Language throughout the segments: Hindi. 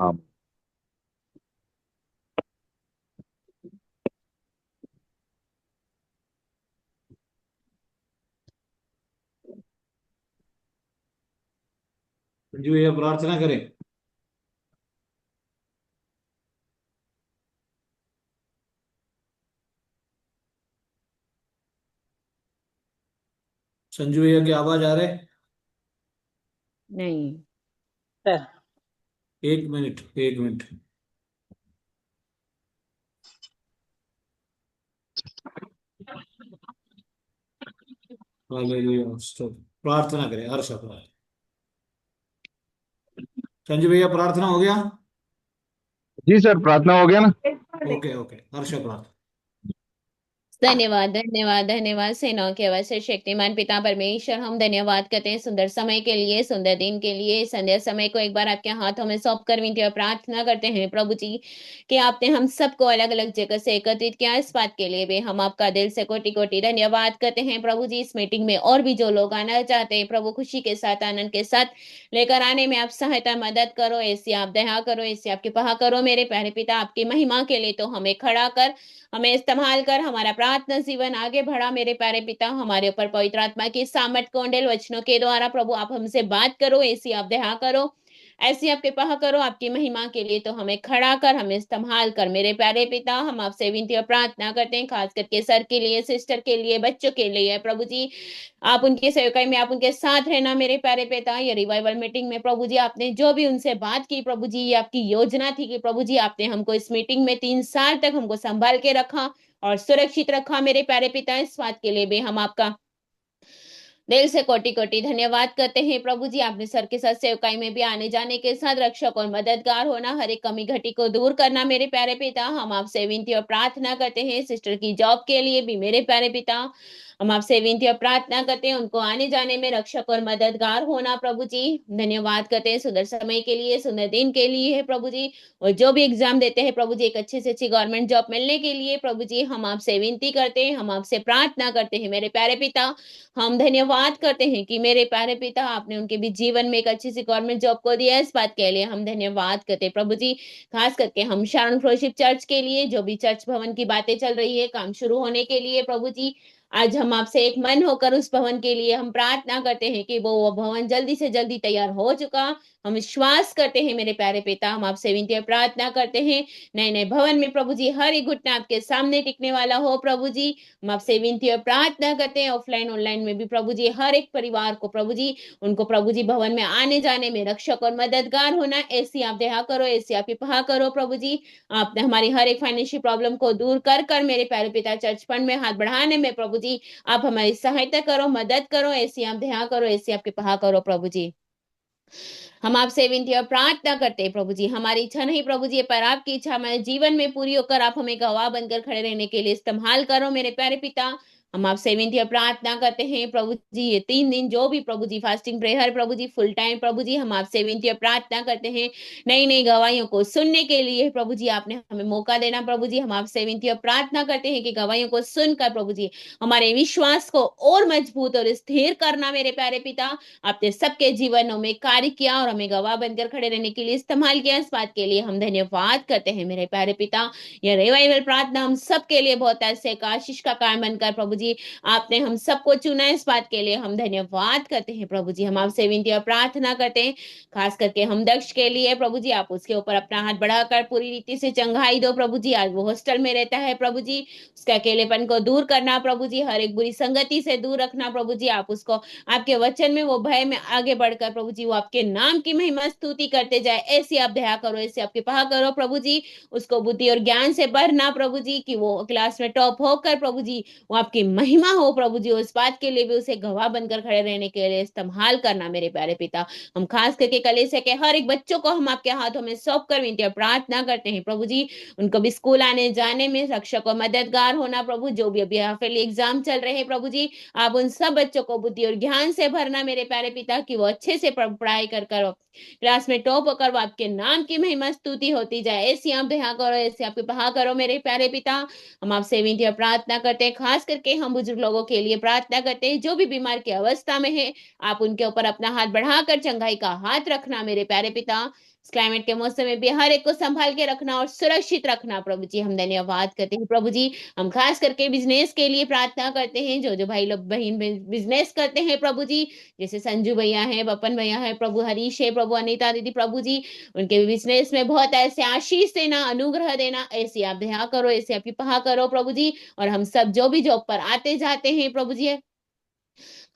हाँ। जो ये प्रार्थना करें। संजू भैया की आवाज आ रहे? नहीं। सर। एक मिनट, एक मिनट। Hallelujah, stop. प्रार्थना करें, हर्ष प्रार्थना। संजू भैया प्रार्थना हो गया? जी सर, प्रार्थना हो गया ना। ओके ओके, हर्ष प्रार्थना। धन्यवाद धन्यवाद धन्यवाद सेनाओं के अवश्य शक्तिमान पिता परमेश्वर, हम धन्यवाद करते हैं सुंदर समय के लिए, सुंदर दिन के लिए। संध्या समय को एक बार आपके हाथों में सौंप कर विनती और प्रार्थना करते हैं प्रभु जी कि आपने हम सबको अलग अलग जगह से एकत्रित किया। इस बात के लिए भी हम आपका दिल से कोटि कोटि धन्यवाद करते हैं प्रभु जी। इस मीटिंग में और भी जो लोग आना चाहते हैं प्रभु, खुशी के साथ आनंद के साथ लेकर आने में आप सहायता मदद करो। ऐसी आप दया करो, ऐसी आपकी पहा करो मेरे प्यारे पिता। आपकी महिमा के लिए तो हमें खड़ा कर, हमें इस्तेमाल कर, हमारा प्रार्थना जीवन आगे बढ़ा मेरे प्यारे पिता। हमारे ऊपर पवित्र आत्मा की सामर्थ कोंडेल वचनों के द्वारा प्रभु आप हमसे बात करो, ऐसी आप दया करो, ऐसी आप कृपा करो। आपकी महिमा के लिए तो हमें खड़ा कर, हमें इस्तेमाल कर मेरे प्यारे पिता। हम आपसे विनती और प्रार्थना करते हैं खास करके सर के लिए, सिस्टर के लिए, बच्चों के लिए प्रभु जी। आप उनके सेवकाई में, आप उनके साथ रहना मेरे प्यारे पिता। ये रिवाइवल मीटिंग में प्रभु जी आपने जो भी उनसे बात की प्रभु जी, ये आपकी योजना थी कि प्रभु जी आपने हमको इस मीटिंग में 3 साल तक हमको संभाल के रखा और सुरक्षित रखा मेरे प्यारे पिता। इस बात के लिए भी हम आपका दिल से कोटि कोटि धन्यवाद करते हैं प्रभु जी। आपने सर के साथ सेवकाई में भी आने जाने के साथ रक्षक और मददगार होना, हर एक कमी घटी को दूर करना मेरे प्यारे पिता। हम आपसे विनती और प्रार्थना करते हैं सिस्टर की जॉब के लिए भी मेरे प्यारे पिता। हम आपसे विनती और प्रार्थना करते हैं उनको आने जाने में रक्षक और मददगार होना प्रभु जी। धन्यवाद करते हैं सुंदर समय के लिए, सुंदर दिन के लिए है प्रभु जी। और जो भी एग्जाम देते हैं प्रभु जी, एक अच्छी से अच्छी गवर्नमेंट जॉब मिलने के लिए प्रभु जी हम आपसे विनती करते हैं, हम आपसे प्रार्थना करते हैं मेरे प्यारे पिता। हम धन्यवाद करते हैं कि मेरे प्यारे पिता आपने उनके भी जीवन में एक अच्छी सी गवर्नमेंट जॉब को दिया। इस बात के लिए हम धन्यवाद करते हैं प्रभु जी। खास करके हम शारण फ्लोशिप चर्च के लिए, जो भी चर्च भवन की बातें चल रही है काम शुरू होने के लिए प्रभु जी, आज हम आपसे एक मन होकर उस भवन के लिए हम प्रार्थना करते हैं कि वो भवन जल्दी से जल्दी तैयार हो चुका। हम विश्वास करते हैं मेरे प्यारे पिता। हम आपसे विनती और प्रार्थना करते हैं नए नए भवन में प्रभु जी हर एक घुटना आपके सामने टिकने वाला हो प्रभु जी। हम आपसे विनती और प्रार्थना करते हैं ऑफलाइन ऑनलाइन में भी प्रभु जी हर एक परिवार को प्रभु जी, उनको प्रभु जी भवन में आने जाने में रक्षक और मददगार होना, ऐसी आप दया करो, ऐसी आप कृपा करो प्रभु जी। आपने हमारी हर एक फाइनेंशियल प्रॉब्लम को दूर कर कर मेरे प्यारे पिता चर्च फंड में हाथ बढ़ाने में प्रभु जी आप हमारी सहायता करो, मदद करो, ऐसी आप दया करो, ऐसी आप कृपा करो प्रभु जी। हम आपसे विनती और प्रार्थना करते हैं प्रभु जी, हमारी इच्छा नहीं प्रभु जी पर आपकी इच्छा हमारे जीवन में पूरी होकर आप हमें गवाह बनकर खड़े रहने के लिए इस्तेमाल करो मेरे प्यारे पिता। हम आपसे विनती और प्रार्थना करते हैं प्रभु जी, ये 3 दिन जो भी प्रभु जी फास्टिंग प्रेयर प्रभु जी फुल टाइम प्रभु जी, हम आपसे विनती और प्रार्थना करते हैं नई नई गवाहियों को सुनने के लिए प्रभु जी आपने हमें मौका देना प्रभु जी। हम आपसे विनती और प्रार्थना करते हैं कि गवाहियों को सुनकर प्रभु जी हमारे विश्वास को और मजबूत और स्थिर करना मेरे प्यारे पिता। आपने सबके जीवनों में कार्य किया और हमें गवाह बनकर खड़े रहने के लिए इस्तेमाल किया। इस बात के लिए हम धन्यवाद करते हैं मेरे प्यारे पिता। यह रिवाइवल प्रार्थना हम सबके लिए बहुत ऐसे एक आशीष का कारण बनकर प्रभु जी आपने हम सबको चुना। इस बात के लिए हम धन्यवाद करते हैं प्रभु जी। हम आपसे विनती और प्रार्थना करते हैं खास करके हम दक्ष के लिए प्रभु जी, आप उसके ऊपर अपना हाथ बढ़ाकर पूरी रीति से चंगाई दो प्रभु जी। आज वो हॉस्टल में रहता है प्रभु जी, उसके अकेलेपन को दूर करना प्रभु जी, हर एक बुरी संगति से दूर रखना प्रभु जी। आप उसको आपके वचन में, वो भय में आगे बढ़कर प्रभु जी वो आपके नाम की महिमा स्तुति करते जाए, ऐसी आप दया करो, ऐसी आप कृपा करो प्रभु जी। उसको बुद्धि और ज्ञान से भरना प्रभु जी कि वो क्लास में टॉप होकर प्रभु जी वो आपकी महिमा हो प्रभु जी। उस बात के लिए भी उसे गवाह बनकर खड़े रहने के लिए इस्तेमाल करना मेरे प्यारे पिता। हम खास करके कलीसिया के हर एक बच्चों को हम आपके हाथों में सौंप कर विनती और प्रार्थना करते हैं प्रभु जी, उनको भी स्कूल आने जाने में रक्षक और मददगार होना प्रभु। जो भी अभी हाफिली एग्जाम चल रहे हैं प्रभु जी, आप उन सब बच्चों को बुद्धि और ज्ञान से भरना मेरे प्यारे पिता कि वो अच्छे से पढ़ाई कर कर क्लास में टॉप होकर वो आपके नाम की महिमा स्तुति होती जाए, ऐसी आप दया करो, ऐसे आप कृपा करो मेरे प्यारे पिता। हम आपसे विनती और प्रार्थना करते हैं खास करके हम बुजुर्ग लोगों के लिए प्रार्थना करते हैं जो भी बीमार की अवस्था में है, आप उनके ऊपर अपना हाथ बढ़ाकर चंगाई का हाथ रखना मेरे प्यारे पिता। इस क्लाइमेट के मौसम में भी हर एक को संभाल के रखना और सुरक्षित रखना प्रभु जी। हम धन्यवाद करते हैं प्रभु जी। हम खास करके बिजनेस के लिए प्रार्थना करते हैं, जो जो भाई लोग बहन बिजनेस करते हैं प्रभु जी, जैसे संजू भैया है, बपन भैया है प्रभु, हरीश है प्रभु, अनीता दीदी प्रभु जी, उनके बिजनेस में बहुत ऐसे आशीष देना, अनुग्रह देना, ऐसी आप दया करो, ऐसी आप कृपा करो प्रभु जी। और हम सब जो भी जॉब पर आते जाते हैं प्रभु जी,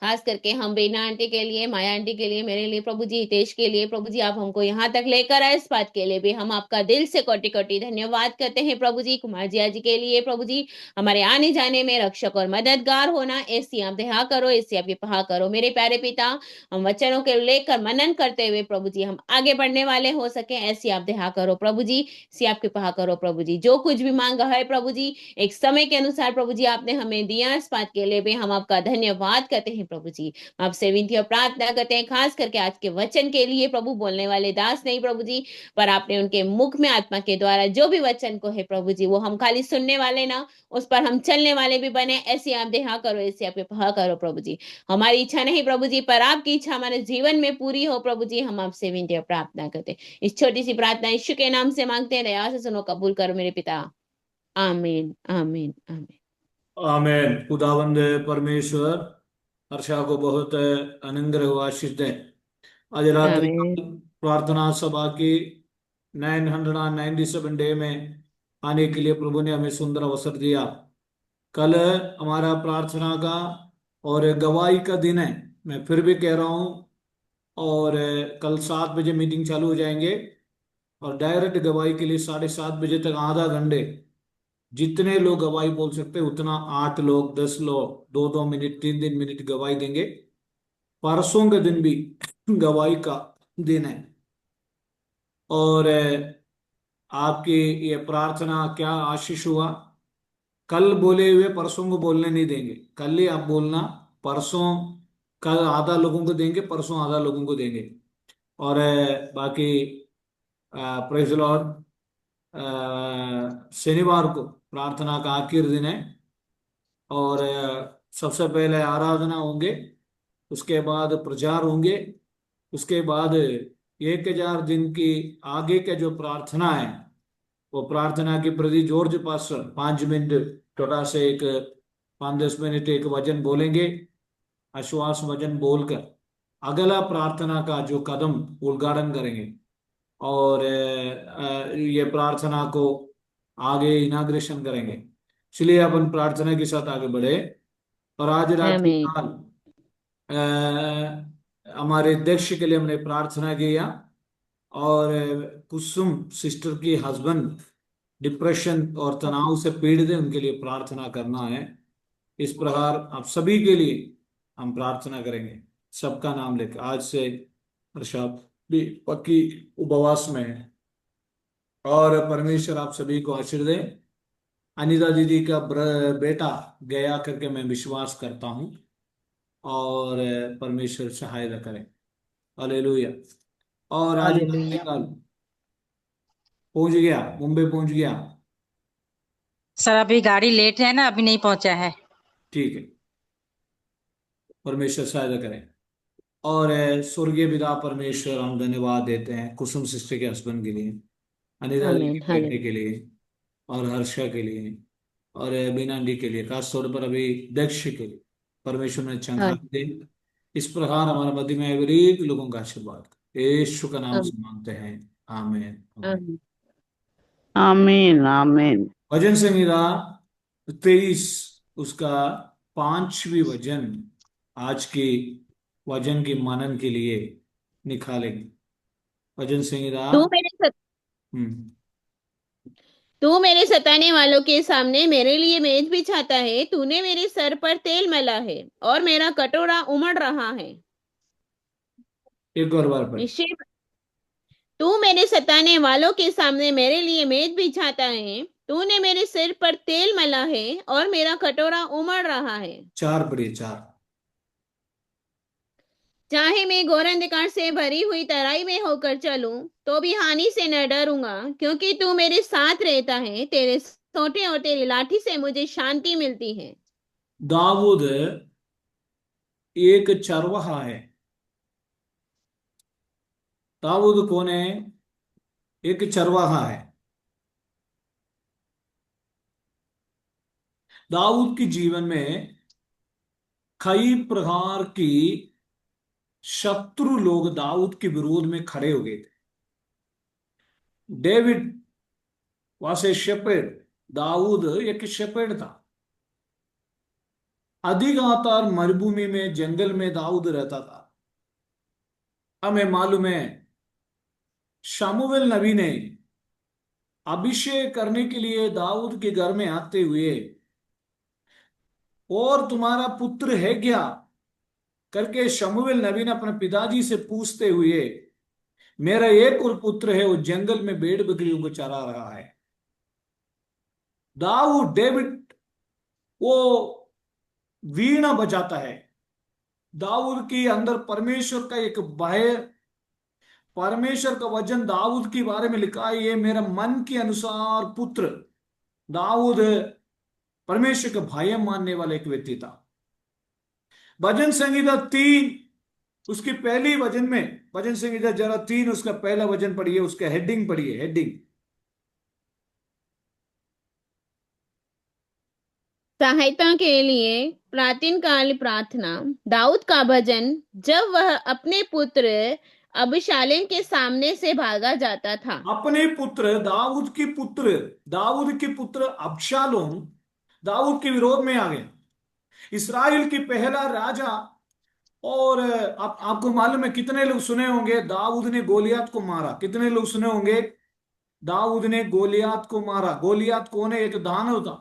खास करके हम बीना आंटी के लिए, माया आंटी के लिए, मेरे लिए प्रभु जी, हितेश के लिए प्रभु जी, आप हमको यहाँ तक लेकर आए, इस बात के लिए भी हम आपका दिल से कोटि कोटि धन्यवाद करते हैं प्रभु जी। कुमार जी आजी के लिए प्रभु जी, हमारे आने जाने में रक्षक और मददगार होना, ऐसी आप दया करो, ऐसी आप कृपा करो मेरे प्यारे पिता। हम वचनों के लेकर मनन करते हुए प्रभु जी हम आगे बढ़ने वाले हो सके, ऐसी आप दया करो प्रभु जी, ऐसी आप कृपा करो प्रभु जी। जो कुछ भी मांगा है प्रभु जी, एक समय के अनुसार प्रभु जी आपने हमें दिया, इस बात के लिए भी हम आपका धन्यवाद करते हैं प्रभु जी। आपसे विनती और प्रार्थना करते हैं, खास करके आज के वचन के लिए प्रभु, बोलने वाले दास नहीं प्रभु जी, पर आपने उनके मुख में आत्मा के द्वारा जो भी वचन को है प्रभु जी, वो हम खाली सुनने वाले ना, उस पर हम चलने वाले भी बने, ऐसी आप देहा करो, ऐसी आप कृपा करो प्रभु जी। हमारी इच्छा नहीं प्रभु जी, पर आपकी इच्छा हमारे जीवन में पूरी हो प्रभु जी। हम आपसे विनती और प्रार्थना करते हैं, इस छोटी सी प्रार्थना यीशु के नाम से मांगते हैं, दया से सुनो, कबूल करो मेरे पिता। आमीन आमीन आमीन। आमेन। खुदावंद परमेश्वर हर्षा को बहुत अनुग्रह व आशीष दे। आज रात्रि आमीन प्रार्थना सभा की 997 डे में आने के लिए प्रभु ने हमें सुंदर अवसर दिया। कल हमारा प्रार्थना का और गवाही का दिन है, मैं फिर भी कह रहा हूँ। और कल 7 बजे मीटिंग चालू हो जाएंगे और डायरेक्ट गवाही के लिए 7:30 बजे तक आधा घंटे, जितने लोग गवाही बोल सकते हैं उतना, 8 लोग, 10 लोग, 2-2 मिनट, 3-3 मिनट गवाही देंगे। परसों के दिन भी गवाही का दिन है। और आपकी ये प्रार्थना क्या आशीष हुआ। कल बोले हुए परसों को बोलने नहीं देंगे, कल ही आप बोलना। परसों कल आधा लोगों को देंगे, परसों आधा लोगों को देंगे। और बाकी प्रेज लॉर्ड, शनिवार को प्रार्थना का आखिरी दिन है। और सबसे पहले आराधना होंगे, उसके बाद प्रचार होंगे, उसके बाद 1000 दिन की आगे के जो प्रार्थना है, वो प्रार्थना की प्रति जॉर्ज पास्टर 5 मिनट छोटा से एक 5-10 मिनट एक वचन बोलेंगे, आश्वास वचन बोलकर अगला प्रार्थना का जो कदम उद्घाटन करेंगे। और ये प्रार्थना को आगे इनाग्रेशन करेंगे। इसलिए अपन प्रार्थना के साथ आगे बढ़े। और आज रात्रि आमीन काल हमारे अध्यक्ष के लिए हमने प्रार्थना किया। और कुसुम सिस्टर की हस्बैंड डिप्रेशन और तनाव से पीड़ित है, उनके लिए प्रार्थना करना है। इस प्रकार आप सभी के लिए हम प्रार्थना करेंगे, सबका नाम लेकर। आज से प्रसाद भी पक्की उपवास में है। और परमेश्वर आप सभी को आशीर्वाद दे। अनिता दीदी का बेटा गया करके मैं विश्वास करता हूँ, और परमेश्वर सहायता करे। हालेलुया। और आज हालेलुया। कल पहुंच गया, मुंबई पहुंच गया। सर अभी गाड़ी लेट है ना, अभी नहीं पहुंचा है। ठीक है, परमेश्वर सहायता करे। और स्वर्गीय पिता परमेश्वर, हम धन्यवाद देते हैं कुसुम सिस्टर के हस्बैंड के लिए, अनिता जी आमीन के बेटे हालेलुया के लिए, और हर्षा के लिए, और बीना आंटी के लिए, खास तौर पर अभी दक्ष के लिए परमेश्वर ने चंगा दे। इस प्रकार हमारे मध्य में गरीब लोगों का आशीर्वाद यीशु का नाम से मांगते हैं। आमीन आमीन। आमीन आमीन आमीन। भजन संहिता 23 उसका 5वीं वचन आज की वचन की मनन के लिए निकालेंगे। भजन संहिता तू मेरे सत, हम्म तू मेरे सताने वालों के सामने मेरे लिए मेज बिछाता है, तूने मेरे सर पर तेल मला है और मेरा कटोरा उमड़ रहा है। एक और बार पढ़। निश्चय तू मेरे सताने वालों के सामने मेरे लिए मेज बिछाता है, तूने मेरे सिर पर तेल मला है और मेरा कटोरा उमड़ रहा है। 4 पढ़िए, 4। चाहे मैं घोर अंधकार से भरी हुई तराई में होकर चलूं, तो भी हानि से न डरूंगा, क्योंकि तू मेरे साथ रहता है, तेरे सोंटे और तेरी लाठी से मुझे शांति मिलती है। दाऊद एक चरवाहा है। दाऊद कौन है? एक चरवाहा है। दाऊद के जीवन में कई प्रकार की शत्रु लोग दाऊद के विरोध में खड़े हो गए थे। David was a shepherd, Dawood एक शेपर्ड था। अधिकतर मरुभूमि में, जंगल में दाऊद रहता था। हमें मालूम है शमूएल नबी ने अभिषेक करने के लिए दाऊद के घर में आते हुए, और तुम्हारा पुत्र है क्या करके शमूएल नबी ने अपने पिताजी से पूछते हुए, मेरा एक और पुत्र है, वो जंगल में भेड़ बकरियों को चरा रहा है। दाऊद, डेविड वो वीणा बजाता है। दाऊद के अंदर परमेश्वर का एक भय, परमेश्वर का वचन दाऊद के बारे में लिखा है, ये मेरा मन के अनुसार पुत्र। दाऊद परमेश्वर का भय मानने वाला एक व्यक्ति था। भजन संहिता 3 उसकी पहली वचन में, भजन संहिता जरा 3 उसका पहला वचन पढ़िए, उसका हेडिंग पढ़िए, हेडिंग। सहायता के लिए प्राचीन काल प्रार्थना। दाऊद का भजन जब वह अपने पुत्र अबशालोम के सामने से भागा जाता था। अपने पुत्र दाऊद के पुत्र अबशालोम दाऊद के विरोध में आ गए। इस्राएल की पहला राजा। और आपको मालूम है, कितने लोग सुने होंगे दाऊद ने गोलियत को मारा? कितने लोग सुने होंगे दाऊद ने गोलियत को मारा? गोलियत कौन है? एक दानव था,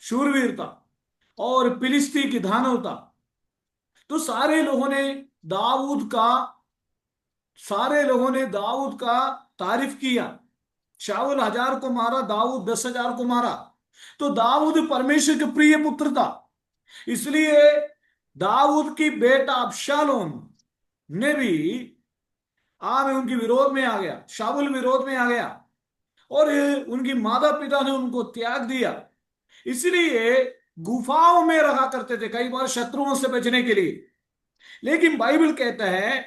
शूरवीर था, और फिलिस्ती की दानव था। तो सारे लोगों ने दाऊद का तारीफ किया। शाऊल 1000 को मारा, दाऊद 10,000 को मारा। तो दाऊद परमेश्वर के प्रिय पुत्र था, इसलिए दाऊद की बेटा अबशालोम ने भी उनके विरोध में आ गया। शाऊल विरोध में आ गया और उनकी माता पिता ने उनको त्याग दिया। इसलिए गुफाओं में रहा करते थे कई बार शत्रुओं से बचने के लिए। लेकिन बाइबल कहता है,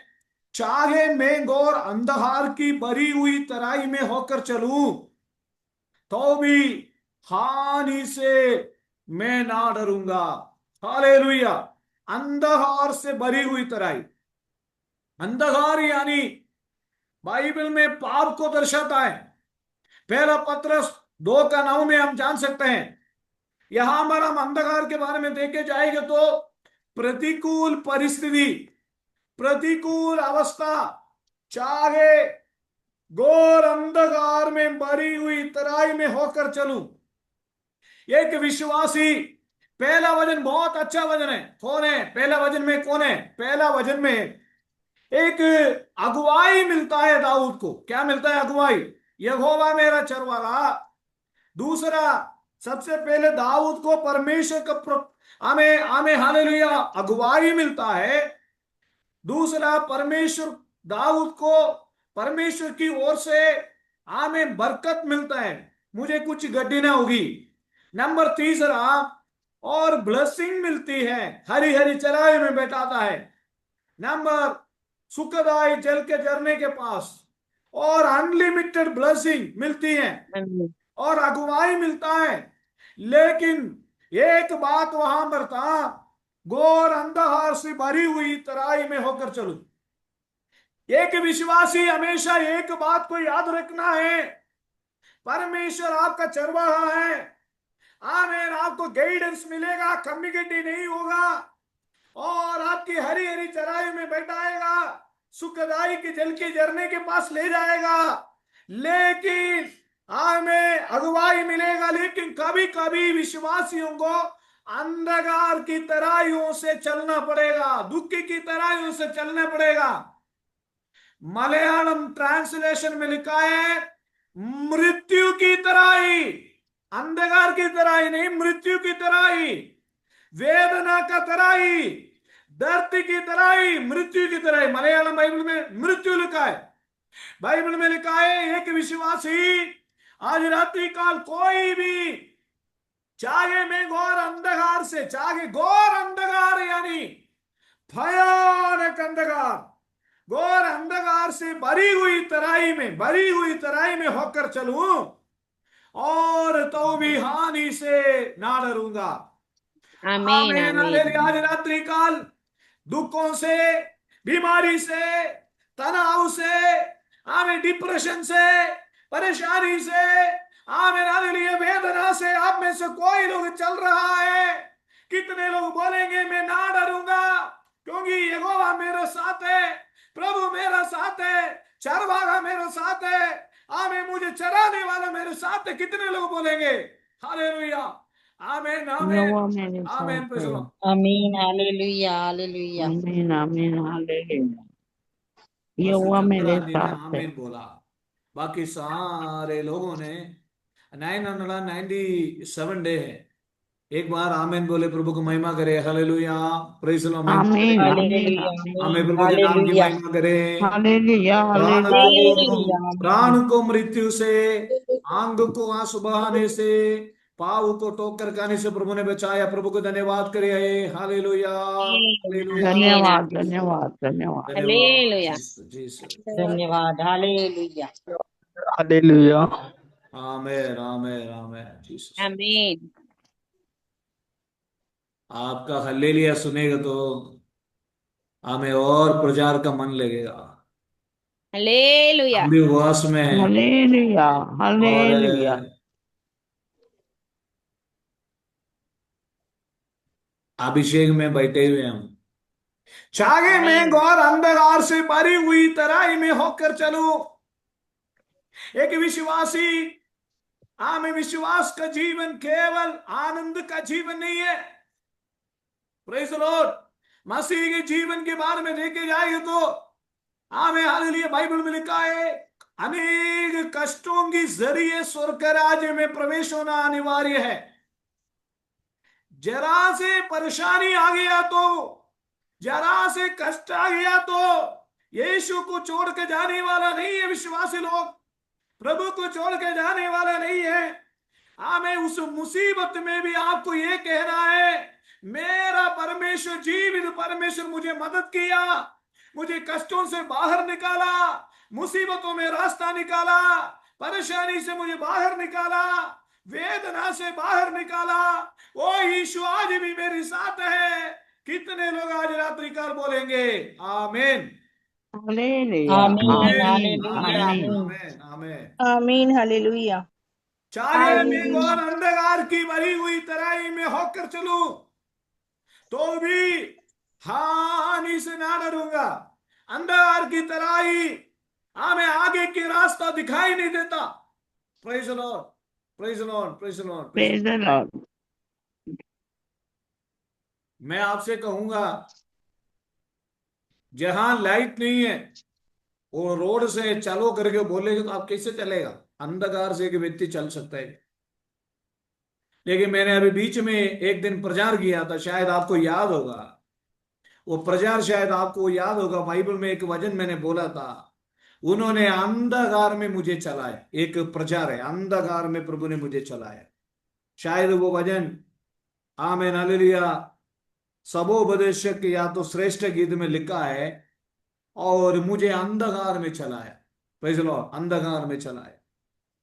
चाहे मैं घोर अंधकार की भरी हुई तराई में होकर चलूं तो भी हानि से मैं ना डरूंगा। हालेलुया। अंधकार से भरी हुई तराई, अंधकार यानी बाइबल में पाप को दर्शाता है। पहला पत्रस 2:9 में हम जान सकते हैं। यहां पर हम अंधकार के बारे में देखे जाएंगे तो प्रतिकूल परिस्थिति, प्रतिकूल अवस्था, चाहे घोर अंधकार में भरी हुई तराई में होकर चलूं। एक विश्वासी, पहला वचन बहुत अच्छा वचन है। कौन है पहला वचन में? कौन है पहला वचन में? एक अगुवाई मिलता है दाऊद को। क्या मिलता है? अगुवाई। यहोवा मेरा चरवाहा। दूसरा, सबसे पहले दाऊद को परमेश्वर का हमें हमें हालेलुया अगुवाई मिलता है। दूसरा, परमेश्वर दाऊद को परमेश्वर की ओर से हमें बरकत मिलता है, मुझे कुछ गड्डी ना होगी। नंबर तीसरा, और ब्लेसिंग मिलती है, हरी हरी चराई में बैठाता है। नंबर, सुखदाई जल के झरने के पास, और अनलिमिटेड ब्लेसिंग मिलती है और अगुवाई मिलता है। लेकिन एक बात वहां पर था, घोर अंधकार से भरी हुई तराई में होकर चलो। एक विश्वासी हमेशा एक बात को याद रखना है, परमेश्वर आपका चरवाहा है। आमीन। आपको गाइडेंस मिलेगा, कम्युनिकेटी नहीं होगा, और आपकी हरी हरी चराई में बैठाएगा, सुखदाई के जल के झरने के पास ले जाएगा। लेकिन हमें अगुवाई मिलेगा। लेकिन कभी कभी विश्वासियों को अंधकार की तराइयों से चलना पड़ेगा, दुख की तराइयों से चलना पड़ेगा। मलयालम ट्रांसलेशन में लिखा है मृत्यु की तराई, अंधकार की तराई नहीं, मृत्यु की तराई, वेदना का तराई, दर्द की तराई, मृत्यु की तराई। मलयालम बाइबल में मृत्यु लिखा है, बाइबल में लिखा है एक विश्वासी आज रात्रि काल कोई भी, चाहे मैं घोर अंधकार से, चाहे घोर अंधकार यानी भयानक अंधकार, घोर अंधकार से भरी हुई तराई में होकर चलूं, और तो भी हानि से ना डरूंगा। आमीन आमीन, हालेलुया। आज आमीन रात्रि काल दुखों से, बीमारी से, तनाव से, आमीन, डिप्रेशन से, परेशानी से, आमीन, हालेलुया, वेदना से आप में से कोई लोग चल रहा है। कितने लोग बोलेंगे मैं ना डरूंगा, क्योंकि यहोवा मेरे साथ है, प्रभु मेरा साथ है, चरवाहा मेरे साथ है, आमीन, मुझे चराने वाला मेरे साथ है। कितने लोग बोलेंगे हालेलुया, आमीन, आमीन, यहोवा मेरे आमीन। साथ प्रेज़ द है। लॉर्ड। आमीन हालेलुया हालेलुया। आमीन आमीन हालेलुया। बस यहोवा मेरे चंद्रानी ने साथ है। आमीन बोला, बाकी सारे लोगों ने 997 डे है। एक बार आमीन बोले, प्रभु को महिमा करे, हालेलुया, प्रेज़ द लॉर्ड, महिमा करे, आमीन आमीन हालेलुया आमीन हमें आमीन प्रभु के नाम की हालेलुया महिमा करे। हालेलुया प्राण हालेलुया को हालेलुया प्राण आमीन। को मृत्यु से, आंग को आंसू बहाने से, पाव को टोकर खाने से प्रभु ने बचाया। प्रभु को धन्यवाद करे, हालेलुया, हालेलुया, आमीन धन्यवाद आमीन धन्यवाद धन्यवाद। धन्यवाद हालेलुया जीसस, जीसस। धन्यवाद हालेलुया। हालेलुया। आमेन, आमेन, आमेन, जीसस। आमीन आपका हल्लेलुया सुनेगा तो हमें और प्रचार का मन लगेगा। हालेलुया हम भी उपवास में हैं, हालेलुया और हालेलुया। अभिषेक में बैठे हुए हम। चाहे मैं आमीन घोर अंधकार से भरी हुई तराई में होकर चलूं। एक विश्वासी, आमें, विश्वास का जीवन केवल आनंद का जीवन नहीं है। Praise the Lord. मसीह के जीवन के बारे में देखे जाए तो आमें, हालेलुया, बाइबल में लिखा है, अनेक कष्टों के जरिए स्वर्ग के राज्य में प्रवेश होना अनिवार्य है। जरा से परेशानी आ गया तो, जरा से कष्ट आ गया तो यीशु को छोड़ के जाने वाला नहीं है। विश्वासी लोग प्रभु को छोड़ के जाने वाला नहीं है। हमें उस मुसीबत में भी आपको ये कहना है, मेरा परमेश्वर, जीवित परमेश्वर, मुझे मदद किया, मुझे कष्टों से बाहर निकाला, मुसीबतों में रास्ता निकाला, परेशानी से मुझे बाहर निकाला, वेदना से बाहर निकाला। वो यीशु आज भी मेरे साथ है। कितने लोग आज रात्रि काल बोलेंगे आमीन, हालेलुया आमीन आमीन हालेलुया आमीन। आमीन। आमीन, आमीन। आमीन हालेलुया। चाहे मैं घोर हालेलुया अंधकार की भरी हुई तराई में होकर चलूं, तो भी हानि से ना डरूंगा। अंधकार की तराई, हमें आगे की रास्ता दिखाई नहीं देता। Praise the Lord, praise the Lord, praise the Lord, praise the praise the Lord. Lord. मैं आपसे कहूंगा, जहां लाइट नहीं है वो रोड से चलो करके बोलेगा तो आप कैसे चलेगा? अंधकार से एक व्यक्ति चल सकता है। लेकिन मैंने अभी बीच में एक दिन प्रचार किया था, शायद आपको याद होगा वो प्रचार, शायद आपको याद होगा। बाइबल में एक वचन मैंने बोला था, उन्होंने अंधकार में मुझे चलाया। एक प्रचार है, अंधकार में प्रभु ने मुझे चलाया। शायद वो वचन, आमीन, हालेलुया, सबोपदेशक या तो श्रेष्ठ गीत में लिखा है, और मुझे अंधकार में चलाया। प्रेज़ द लॉर्ड, अंधकार में चलाया।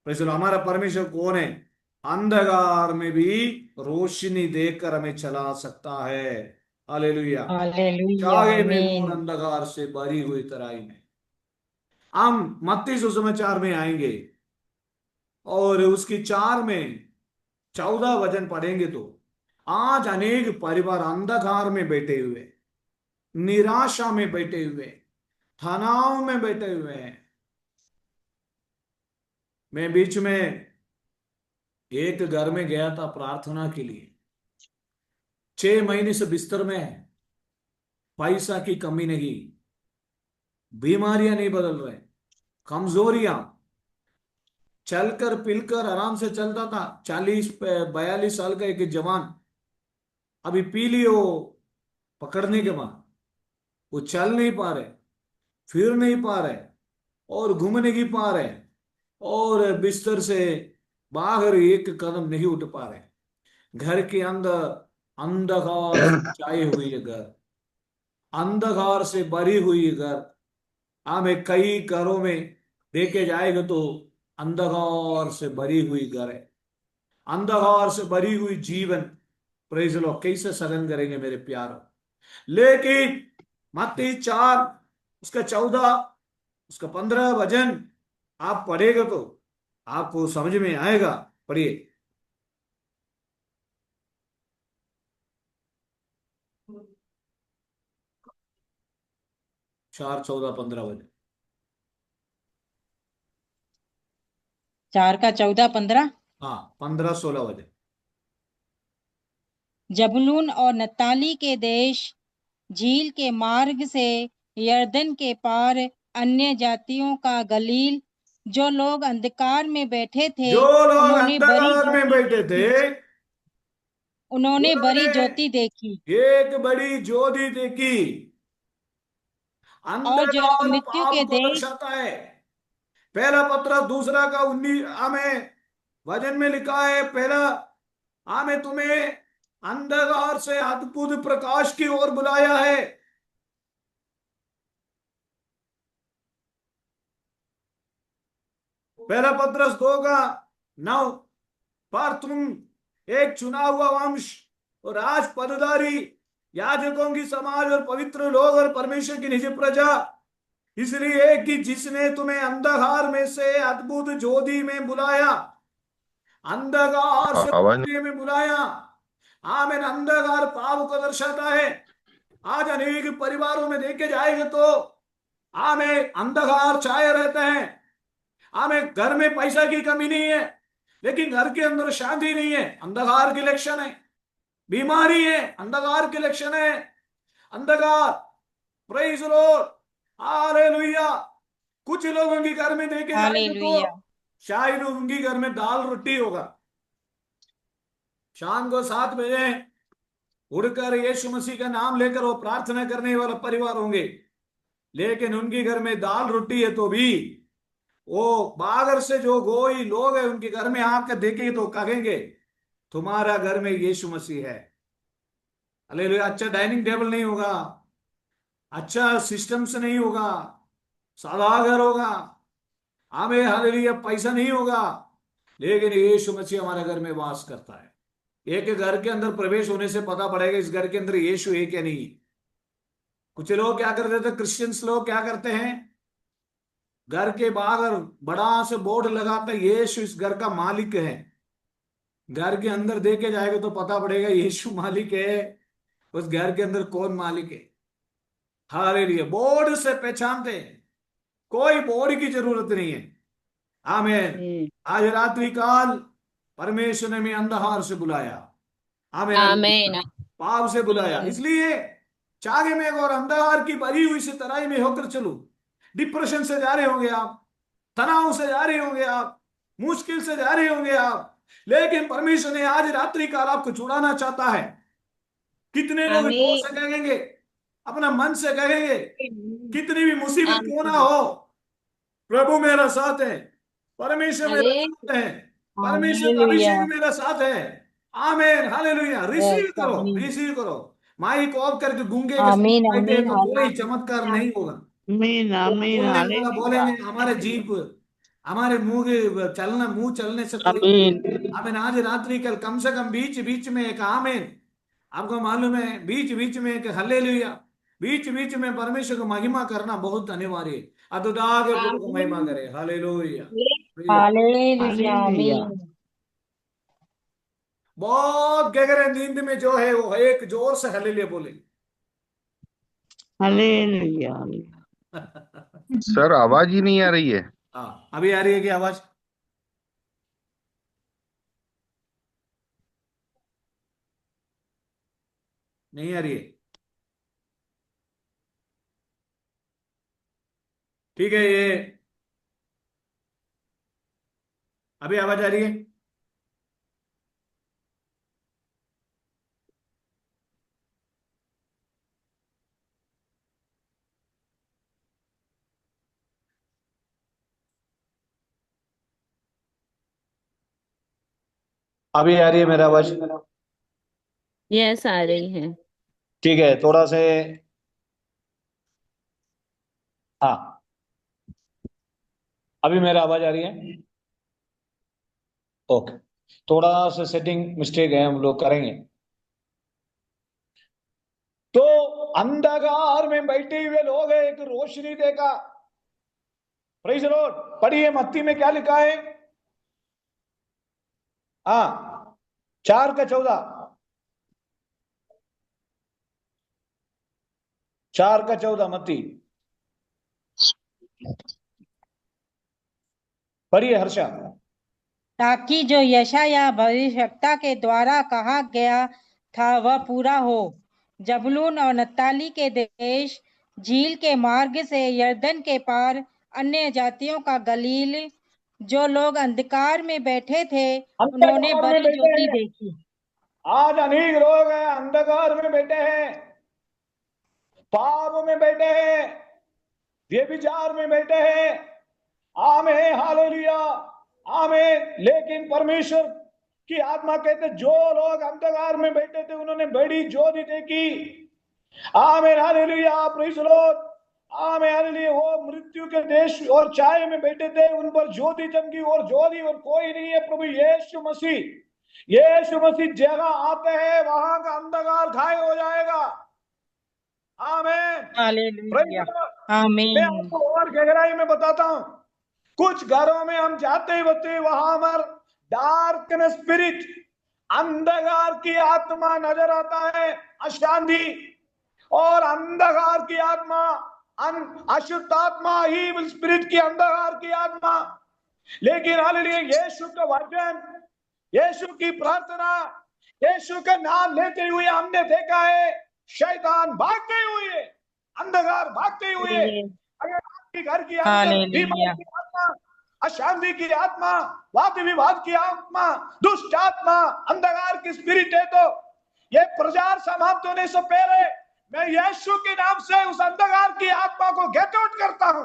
Praise the Lord. हमारा परमेश्वर कौन है? अंधकार में भी रोशनी देकर हमें चला सकता है। हालेलुया। हालेलुया चाहे में घोर आमीन। अंधकार से भरी हुई तराई में। हम मत्ती सुसमाचार में आएंगे और उसकी 4 में 14 वचन पढ़ेंगे तो आज अनेक परिवार अंधकार में बैठे हुए, निराशा में बैठे हुए, तनाव में बैठे हुए हैं। मैं बीच में एक घर में गया था प्रार्थना के लिए। 6 महीने से बिस्तर में है, पैसा की कमी नहीं, बीमारियां नहीं बदल रहे, कमजोरियां, चलकर पिलकर आराम से चलता था 40-42 साल का एक जवान, अभी पीलियो पकड़ने के बाद वो चल नहीं पा रहे, फिर नहीं पा रहे, और घूम नहीं पा रहे, और बिस्तर से बाहर एक कदम नहीं उठ पा रहे। घर के अंदर अंधकार से छाई हुई है घर, अंधकार से भरी हुई घर, हमें कई घरों में देखे जाएगा तो अंधकार से भरी हुई घर है, अंधकार से भरी हुई जीवन। प्रेज लो, कैसे सहन करेंगे मेरे प्यारो। लेकिन मत्ती 4 उसका 14 उसका 15 वचन आप पढ़ेगा तो आपको समझ में आएगा। पढ़िए। 4, 14, 15 वचन। 4 का 14 15। हाँ, 15, 16 वचन। जबूलून और नप्ताली के देश, झील के मार्ग से यरदन के पार, अन्य जातियों का गलील, जो लोग अंधकार में बैठे थे, जो लोग उन्होंने बड़ी अंधकार में ज्योति बैठे थे देखी। उन्होंने बड़ी उन्होंने ज्योति देखी। एक बड़ी ज्योति देखी। और जो अंधकार मृत्यु पाप के को देश, दर्शाता है। पहला पत्र दूसरा का 19 हमें वचन में लिखा है, पहला हमें तुम्हें अंधकार से अद्भुत प्रकाश की ओर बुलाया है। पहला पत्रस 2 का 9, पर तुम एक चुना हुआ वंश और राज पदधारी, याजकों की समाज और पवित्र लोग और परमेश्वर की निज प्रजा, इसलिए कि जिसने तुम्हें अंधकार में से अद्भुत ज्योति में बुलाया, अंधकार से आवाज नहीं। ज्योति में बुलाया। आमीन। अंधकार पाप को दर्शाता है। आज अनेक परिवारों में देखे जाएगा तो हमें अंधकार छाए रहते हैं। हमें घर में पैसा की कमी नहीं है, लेकिन घर के अंदर शांति नहीं है, अंधकार के लक्षण है। बीमारी है, अंधकार के लक्षण है। अंधकार। Praise Lord, hallelujah. कुछ लोगों के घर में देखे जाएंगे तो हालेलुया, शायद उनके घर में दाल रोटी होगा, शाम को 7 बजे उड़कर यीशु मसीह का नाम लेकर वो प्रार्थना करने वाला परिवार होंगे, लेकिन उनके घर में दाल रोटी है तो भी वो बाहर से जो गोई लोग हैं उनके घर में आकर देखेंगे तो कहेंगे तुम्हारा घर में यीशु मसीह है। हालेलुया। अच्छा डाइनिंग टेबल नहीं होगा, अच्छा सिस्टम से नहीं होगा, सादा घर होगा, हमें हालेलुया पैसा नहीं होगा, लेकिन यीशु मसीह हमारे घर में वास करता है। एक घर के अंदर प्रवेश होने से पता पड़ेगा इस घर के अंदर यीशु है क्या नहीं। कुछ लोग क्या करते थे, क्रिश्चियंस लोग क्या करते हैं, घर के बाहर बड़ा से बोर्ड लगाते हैं यीशु इस घर का मालिक है। घर के अंदर देखे जाएगा तो पता पड़ेगा यीशु मालिक है, उस घर के अंदर कौन मालिक है। हालेलुया। बोर्ड से पहचानते हैं, कोई बोर्ड की जरूरत नहीं है। आमीन। आज रात्रि काल परमेश्वर ने हमें अंधकार से बुलाया। आमीन। आमीन। पाप से बुलाया, इसलिए चाहे में और अंधकार की भरी हुई से तराई में होकर चलूं। डिप्रेशन से जा रहे होंगे आप, तनाव से जा रहे होंगे आप, मुश्किल से जा रहे होंगे आप, लेकिन परमेश्वर ने आज रात्रि काल आपको छुड़ाना चाहता है। कितने लोग जोर से आमीन। कहेंगे, अपना मन से कहेंगे, कितनी भी मुसीबत क्यों ना आमीन। हो, प्रभु मेरा साथ है, परमेश्वर मेरा अरे साथ है, परमेश्वर का हालेलुया। अभिषेक मेरा साथ है। आमीन। हालेलुया। यस, रिसीव करो, आमीन, रिसीव करो। माइक ऑफ करके गूंगे के साथ आमीन, बैठे आमीन, तो कोई चमत्कार हालेलुया। नहीं होगा। आमीन वो आमीन बोलने वाला हालेलुया बोलेंगे, हमारे जीभ, हमारे मुंह के चलना, मुंह चलने से कोई। आमीन आमीन। आज रात्रि कल कम से कम बीच बीच में एक आमीन, आपको मालूम है बीच बीच में एक हल्लेलुया, बीच बीच में परमेश्वर को महिमा करना बहुत अनिवार्य है। अतुदा के प्रभु को महिमा करे। हालेलुया। हालेलुया, हालेलुया आमीन। बहुत गहरे नींद में जो है वो एक जोर से हालेलुया बोले। हालेलुया सर आवाज ही नहीं आ रही है। हाँ, अभी आ रही है क्या आवाज? नहीं आ रही है? ठीक है, ये अभी आवाज आ रही है? अभी आ रही है मेरा आवाज? यस, आ रही है। ठीक है, थोड़ा से। हाँ, अभी मेरा आवाज आ रही है? ओके, थोड़ा सा सेटिंग मिस्टेक है, हम लोग करेंगे। तो अंधकार में बैठे हुए लोग एक रोशनी देखा। Praise the Lord. पढ़िए मत्ती में क्या लिखा है? हाँ, 4:14, 4:14 मत्ती पढ़िए हर्षा। ताकि जो यशायाह भविष्यवक्ता के द्वारा कहा गया था वह पूरा हो। जबूलून और नप्ताली के देश, झील के मार्ग से यरदन के पार अन्य जातियों का गलील, जो लोग अंधकार में बैठे थे उन्होंने अंधकार में बड़ी बैठे ज्योति हैं। देखी। आज अनेक लोग हैं अंधकार में बैठे हैं, पाप में बैठे हैं, व्यभिचार में बैठे हैं। आमीन, हालेलुया, आमीन। लेकिन परमेश्वर की आत्मा कहते जो लोग अंधकार में बैठे थे उन्होंने बड़ी ज्योति देखी। आमीन, हालेलुया, प्रेज़ द लॉर्ड, आमीन, हालेलुया। वो मृत्यु के देश और छाये में बैठे थे, उन पर ज्योति चमकी, और ज्योति और कोई नहीं है, प्रभु यीशु मसीह। यीशु मसीह जगह आते हैं वहां का अंधकार गायब हो जाएगा। आमीन, प्रेज़ हालेलुया, द लॉर्ड। मैं आमीन, आपको और गहराई में बताता हूं। कुछ घरों में हम जाते होते वहां हमार डार्कनेस स्पिरिट, अंधकार की आत्मा नजर आता है, अशांति और अंधकार की आत्मा, अशुद्ध आत्मा, इविल स्पिरिट की अंधकार की आत्मा। लेकिन हालेलुया, यीशु का वचन, यीशु की प्रार्थना, यीशु का नाम लेते हुए हमने देखा है शैतान भागते हुए, अंधकार भागते हुए। अगर आपके घर के अंदर बीमारी हालेलुया, की आत्मा, अशांति की आत्मा, वाद विवाद की आत्मा, दुष्ट आत्मा, अंधकार की स्पिरिट है, तो ये प्रचार समाप्त होने से पहले मैं यीशु के नाम से उस अंधकार की आत्मा को गेट आउट करता हूं।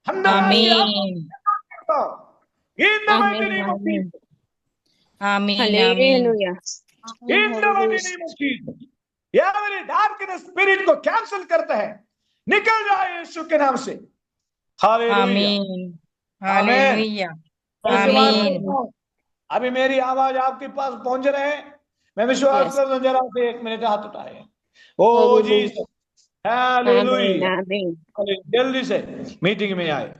अंधकार की आत्मा को आमीन, get out करता हूं। In the mighty आमीन, name of आमीन, Jesus. आमीन, आमीन, hallelujah, In the mighty name of Jesus. Every darkness spirit को कैंसिल करते हैं, निकल जाए यीशु के नाम से। हालेलुया, आमीन, आमीन। हालेलुया, मैं विश्वास आमीन। करता हूं अभी मेरी आवाज आपके पास पहुंच रहे हैं। मैं विश्वास Yes. करता हूं, जरा से 1 मिनट हाथ उठाए। ओ Hallelujah. जीसस, आमीन, हालेलुया, आमीन। जल्दी से मीटिंग में आए।